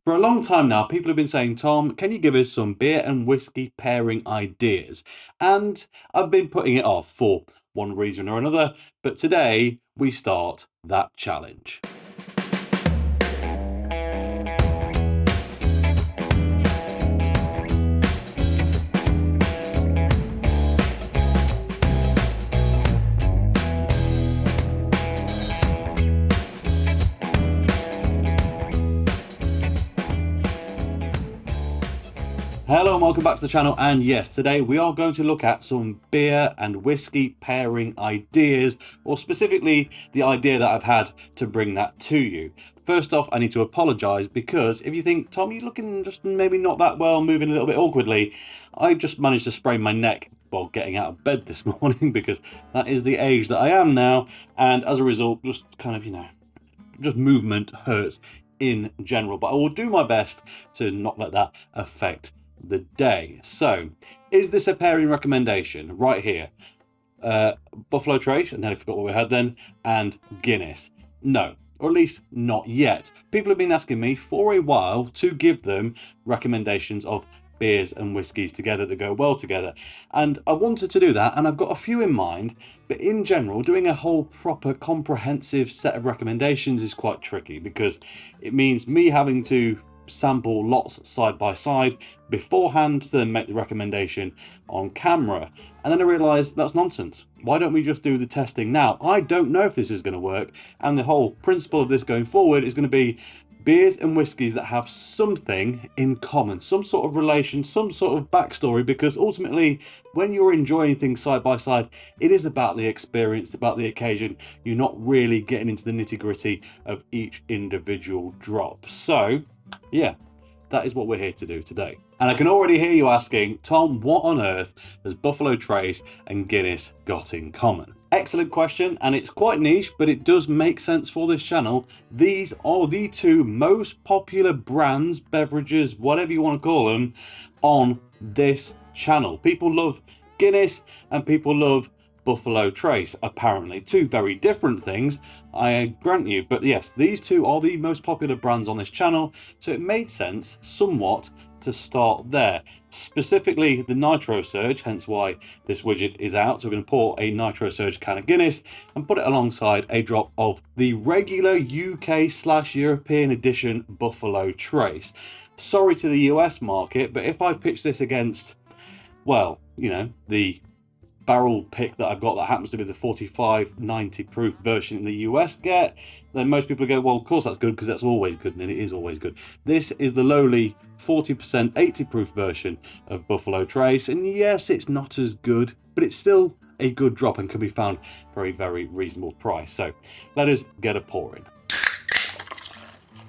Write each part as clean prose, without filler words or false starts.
For a long time now, people have been saying, Tom, can you give us some beer and whiskey pairing ideas? And I've been putting it off for one reason or another, but today we start that challenge. Hello and welcome back to the channel, and yes, today we are going to look at some beer and whiskey pairing ideas, or specifically the idea that I've had to bring that to you. First off, I need to apologise because if you think, Tom, you're looking just maybe not that well, moving a little bit awkwardly, I just managed to sprain my neck while getting out of bed this morning because that is the age that I am now, and as a result, just kind of, just movement hurts in general, but I will do my best to not let that affect the day. So, is this a pairing recommendation? Right here. Buffalo Trace, and then I forgot what we had then, and Guinness. No, or at least not yet. People have been asking me for a while to give them recommendations of beers and whiskies together that go well together, and I wanted to do that, and I've got a few in mind, but in general doing a whole proper comprehensive set of recommendations is quite tricky because it means me having to sample lots side by side beforehand to then make the recommendation on camera, and then I realised that's nonsense. Why don't we just do the testing now? I don't know if this is going to work, and the whole principle of this going forward is going to be beers and whiskies that have something in common, some sort of relation, some sort of backstory, because ultimately when you're enjoying things side by side, it is about the experience, about the occasion. You're not really getting into the nitty-gritty of each individual drop. So yeah, that is what we're here to do today. And I can already hear you asking, Tom, what on earth has Buffalo Trace and Guinness got in common? Excellent question, and it's quite niche, but it does make sense for this channel. These are the two most popular brands, beverages, whatever you want to call them, on this channel. People love Guinness and people love Buffalo Trace, apparently. Two very different things, I grant you, but yes, these two are the most popular brands on this channel, so it made sense somewhat to start there. Specifically the Nitro Surge, hence why this widget is out. So we're going to pour a Nitro Surge can of Guinness and put it alongside a drop of the regular UK/European edition Buffalo Trace. Sorry to the US market, but if I pitch this against, well, the barrel pick that I've got that happens to be the 4590 proof version in the US then most people go, well, of course that's good because that's always good, and it is always good. This is the lowly 40% 80 proof version of Buffalo Trace, and yes, it's not as good, but it's still a good drop and can be found for a very reasonable price. So let us get a pour in.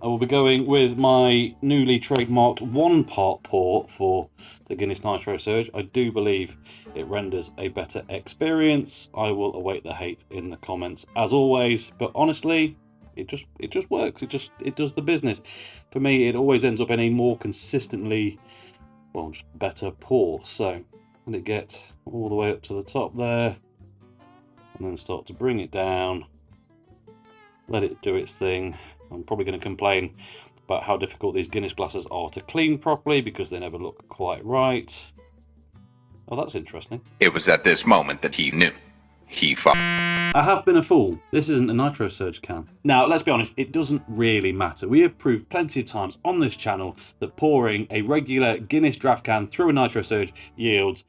I will be going with my newly trademarked 1 part pour for the Guinness Nitro Surge. I do believe it renders a better experience. I will await the hate in the comments as always, but honestly, it just works. It does the business. For me, it always ends up in a more consistently, well, just better pour. So let it get all the way up to the top there, and then start to bring it down. Let it do its thing. I'm probably going to complain about how difficult these Guinness glasses are to clean properly because they never look quite right. Oh, that's interesting. It was at this moment that he knew. I have been a fool. This isn't a Nitro Surge can. Now, let's be honest, it doesn't really matter. We have proved plenty of times on this channel that pouring a regular Guinness draft can through a Nitro Surge yields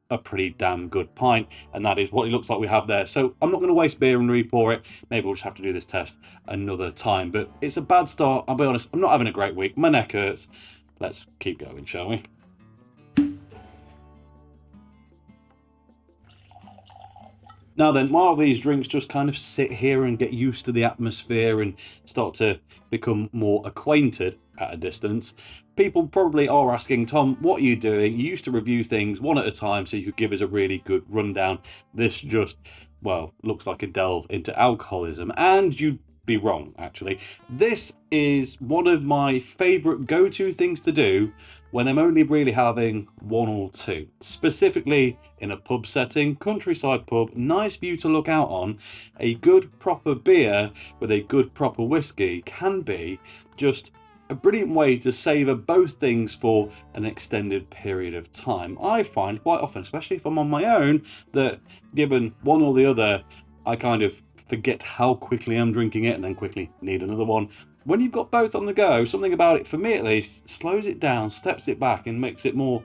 a pretty damn good pint, and that is what it looks like we have there. So I'm not going to waste beer and re-pour it. Maybe we'll just have to do this test another time, but it's a bad start. I'll be honest, I'm not having a great week. My neck hurts. Let's keep going, shall we? Now then, while these drinks just kind of sit here and get used to the atmosphere and start to become more acquainted at a distance, people probably are asking, Tom, what are you doing? You used to review things one at a time so you could give us a really good rundown. This just, well, looks like a delve into alcoholism, and you'd be wrong, actually. This is one of my favourite go-to things to do when I'm only really having one or two. Specifically in a pub setting, countryside pub, nice view to look out on, a good proper beer with a good proper whiskey can be just a brilliant way to savour both things for an extended period of time. I find quite often, especially if I'm on my own, that given one or the other, I kind of forget how quickly I'm drinking it and then quickly need another one. When you've got both on the go, something about it, for me at least, slows it down, steps it back, and makes it more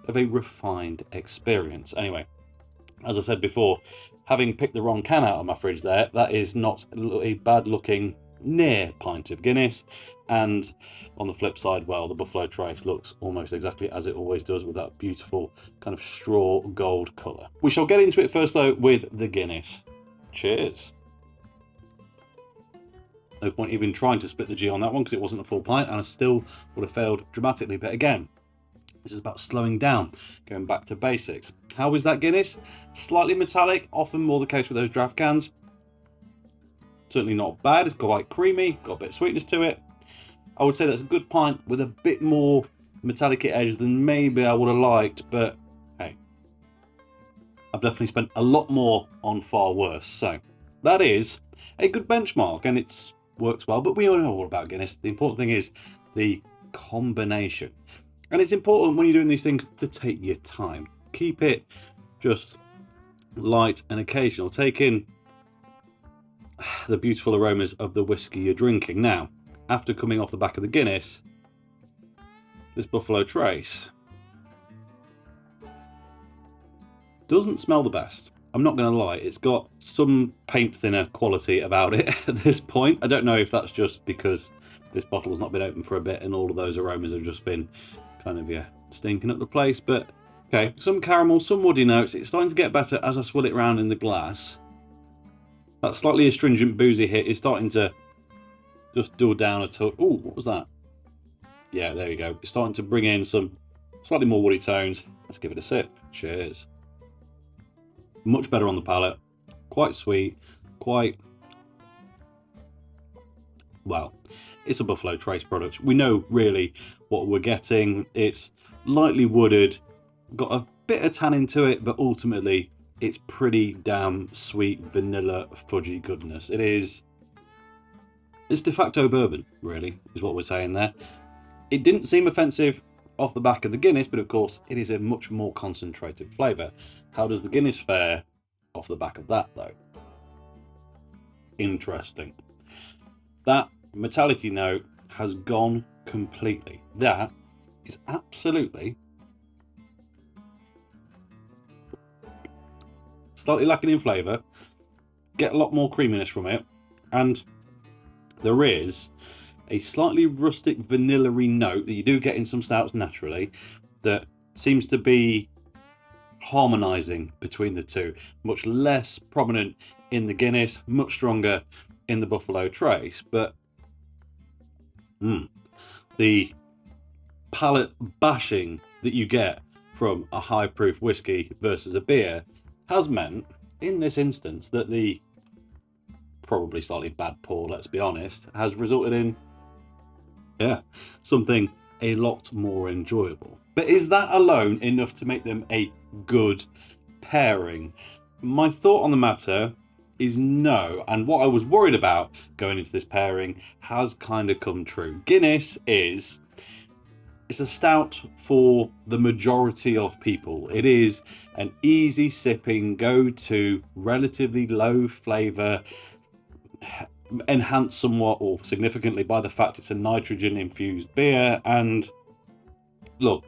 of a refined experience. Anyway, as I said before, having picked the wrong can out of my fridge there, that is not a bad looking near pint of Guinness. And on the flip side, well, the Buffalo Trace looks almost exactly as it always does, with that beautiful kind of straw gold colour. We shall get into it first though with the Guinness. Cheers. No point even trying to split the G on that one because it wasn't a full pint and I still would have failed dramatically. But again, this is about slowing down, going back to basics. How is that Guinness? Slightly metallic, often more the case with those draft cans. Certainly not bad, it's quite creamy, got a bit of sweetness to it. I would say that's a good pint with a bit more metallic edge than maybe I would have liked, but hey, I've definitely spent a lot more on far worse. So that is a good benchmark and it works well, but we all know all about Guinness. The important thing is the combination. And it's important when you're doing these things to take your time. Keep it just light and occasional. Take in the beautiful aromas of the whiskey you're drinking. Now, after coming off the back of the Guinness, this Buffalo Trace doesn't smell the best. I'm not going to lie, it's got some paint thinner quality about it at this point. I don't know if that's just because this bottle's not been open for a bit and all of those aromas have just been kind of, stinking up the place. But okay, some caramel, some woody notes. It's starting to get better as I swill it around in the glass. That slightly astringent boozy hit is starting to just dull down a touch. Oh, what was that? Yeah, there we go. It's starting to bring in some slightly more woody tones. Let's give it a sip. Cheers. Much better on the palate. Quite sweet. Quite... well, it's a Buffalo Trace product. We know really what we're getting. It's lightly wooded, got a bit of tannin to it, but ultimately it's pretty damn sweet vanilla fudgy goodness. It's de facto bourbon, really, is what we're saying there. It didn't seem offensive off the back of the Guinness, but of course it is a much more concentrated flavour. How does the Guinness fare off the back of that, though? Interesting. That metallic-y note has gone completely. That is absolutely slightly lacking in flavour. Get a lot more creaminess from it, and there is a slightly rustic vanilla-y note that you do get in some stouts naturally that seems to be harmonising between the two. Much less prominent in the Guinness, much stronger in the Buffalo Trace, but the palate bashing that you get from a high proof whiskey versus a beer has meant, in this instance, that the probably slightly bad pour, let's be honest, has resulted in, something a lot more enjoyable. But is that alone enough to make them a good pairing? My thought on the matter is no, and what I was worried about going into this pairing has kind of come true. Guinness it's a stout for the majority of people. It is an easy sipping, go-to, relatively low flavour, enhanced somewhat or significantly by the fact it's a nitrogen infused beer. And look,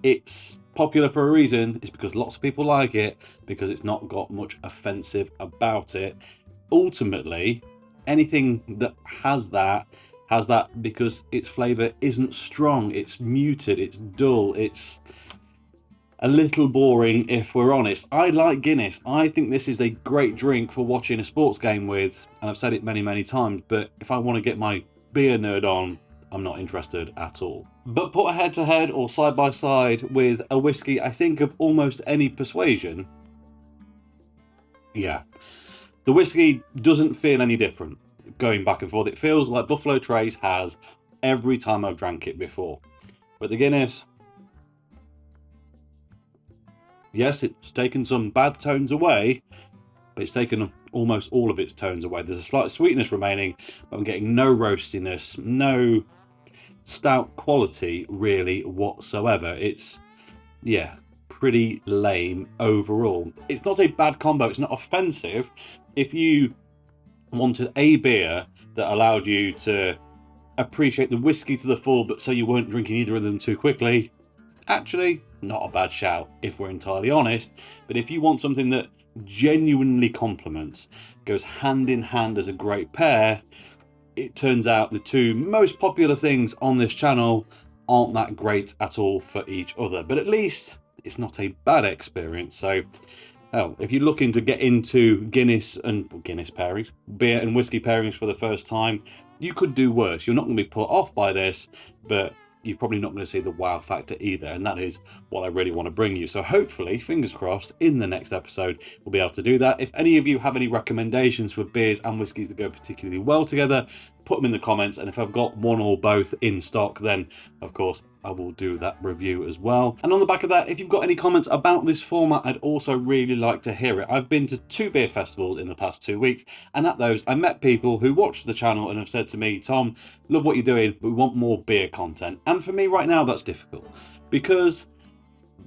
it's popular for a reason. It's because lots of people like it, because it's not got much offensive about it. Ultimately, anything that has that because its flavour isn't strong, it's muted, it's dull, it's a little boring if we're honest. I like Guinness. I think this is a great drink for watching a sports game with, and I've said it many, many times, but if I want to get my beer nerd on, I'm not interested at all. But put head to head or side by side with a whiskey, I think of almost any persuasion, the whiskey doesn't feel any different going back and forth. It feels like Buffalo Trace has every time I've drank it before. But the Guinness, yes, it's taken some bad tones away, but it's taken almost all of its tones away. There's a slight sweetness remaining, but I'm getting no roastiness, no stout quality really whatsoever. It's, yeah, pretty lame overall. It's not a bad combo, it's not offensive. If you wanted a beer that allowed you to appreciate the whiskey to the full, but so you weren't drinking either of them too quickly, actually, not a bad shout, if we're entirely honest. But if you want something that genuinely complements, goes hand in hand as a great pair, it turns out the two most popular things on this channel aren't that great at all for each other. But at least it's not a bad experience. So, hell, if you're looking to get into Guinness pairings, beer and whiskey pairings for the first time, you could do worse. You're not going to be put off by this, but you're probably not going to see the wow factor either, and that is what I really want to bring you. So hopefully, fingers crossed, in the next episode we'll be able to do that. If any of you have any recommendations for beers and whiskies that go particularly well together, put them in the comments, and if I've got one or both in stock, then of course I will do that review as well. And on the back of that, if you've got any comments about this format, I'd also really like to hear it. I've been to 2 beer festivals in the past 2 weeks, and at those I met people who watched the channel and have said to me, Tom, love what you're doing, but we want more beer content. And for me right now, that's difficult, because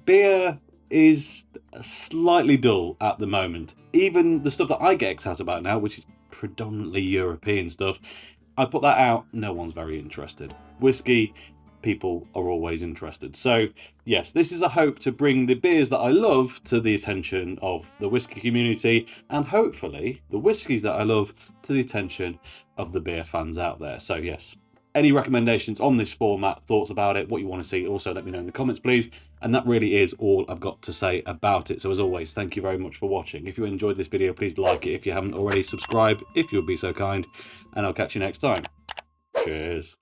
beer is slightly dull at the moment. Even the stuff that I get excited about now, which is predominantly European stuff, I put that out, no one's very interested. Whiskey, people are always interested. So yes, this is a hope to bring the beers that I love to the attention of the whiskey community, and hopefully the whiskies that I love to the attention of the beer fans out there. So yes, any recommendations on this format, thoughts about it, what you want to see, also let me know in the comments, please. And that really is all I've got to say about it. So as always, thank you very much for watching. If you enjoyed this video, please like it. If you haven't already, subscribe if you would be so kind. And I'll catch you next time. Cheers.